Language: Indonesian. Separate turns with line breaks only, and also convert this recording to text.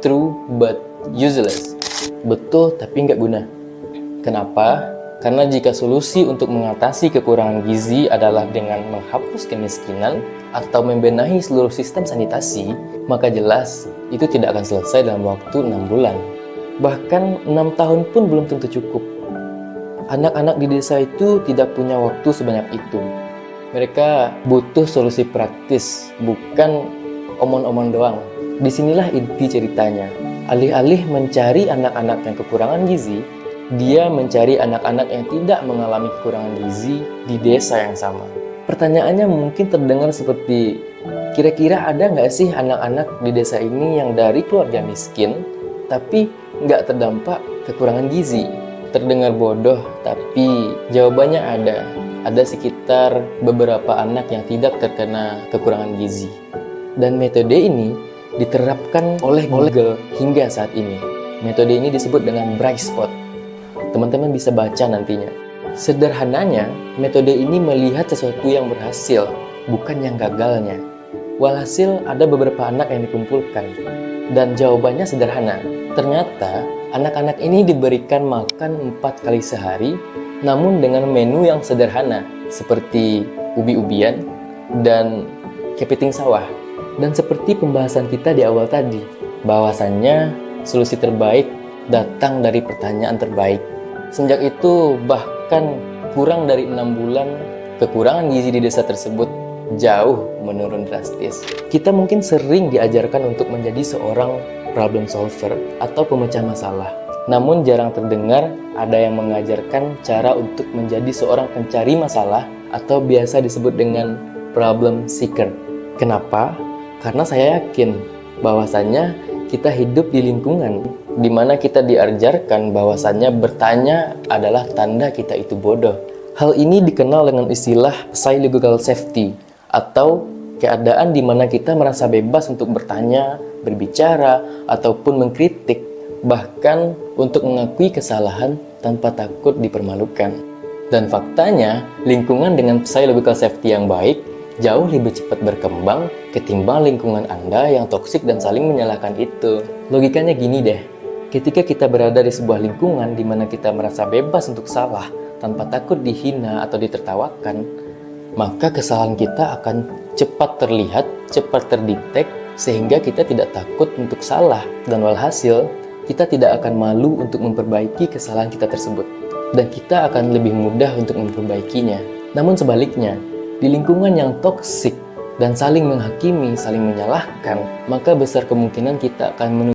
true but useless. Betul tapi nggak guna. Kenapa? Karena jika solusi untuk mengatasi kekurangan gizi adalah dengan menghapus kemiskinan atau membenahi seluruh sistem sanitasi, maka jelas itu tidak akan selesai dalam waktu 6 bulan. Bahkan 6 tahun pun belum tentu cukup. Anak-anak di desa itu tidak punya waktu sebanyak itu. Mereka butuh solusi praktis, bukan omong-omong doang. Disinilah inti ceritanya. Alih-alih mencari anak-anak yang kekurangan gizi, dia mencari anak-anak yang tidak mengalami kekurangan gizi di desa yang sama. Pertanyaannya mungkin terdengar seperti, kira-kira ada nggak sih anak-anak di desa ini yang dari keluarga miskin, tapi nggak terdampak kekurangan gizi? Terdengar bodoh, tapi jawabannya ada. Ada sekitar beberapa anak yang tidak terkena kekurangan gizi. Dan metode ini diterapkan oleh Google hingga saat ini. Metode ini disebut dengan bright spot. Teman-teman bisa baca nantinya. Sederhananya, metode ini melihat sesuatu yang berhasil, bukan yang gagalnya. Walhasil ada beberapa anak yang dikumpulkan. Dan jawabannya sederhana. Ternyata, anak-anak ini diberikan makan 4 kali sehari, namun dengan menu yang sederhana, seperti ubi-ubian dan kepiting sawah. Dan seperti pembahasan kita di awal tadi, bahwasannya solusi terbaik datang dari pertanyaan terbaik. Sejak itu, bahkan kurang dari 6 bulan, kekurangan gizi di desa tersebut jauh menurun drastis. Kita mungkin sering diajarkan untuk menjadi seorang problem solver atau pemecah masalah. Namun jarang terdengar ada yang mengajarkan cara untuk menjadi seorang pencari masalah atau biasa disebut dengan problem seeker. Kenapa? Karena saya yakin bahwasannya kita hidup di lingkungan di mana kita diajarkan bahwasannya bertanya adalah tanda kita itu bodoh. Hal ini dikenal dengan istilah psychological safety atau keadaan di mana kita merasa bebas untuk bertanya, berbicara, ataupun mengkritik, bahkan untuk mengakui kesalahan tanpa takut dipermalukan. Dan faktanya, lingkungan dengan psychological safety yang baik jauh lebih cepat berkembang ketimbang lingkungan Anda yang toksik dan saling menyalahkan itu. Logikanya gini deh, ketika kita berada di sebuah lingkungan di mana kita merasa bebas untuk salah tanpa takut dihina atau ditertawakan, maka kesalahan kita akan cepat terlihat, cepat terdetek, sehingga kita tidak takut untuk salah, dan walhasil kita tidak akan malu untuk memperbaiki kesalahan kita tersebut, dan kita akan lebih mudah untuk memperbaikinya. Namun sebaliknya, di lingkungan yang toksik dan saling menghakimi, saling menyalahkan, maka besar kemungkinan kita akan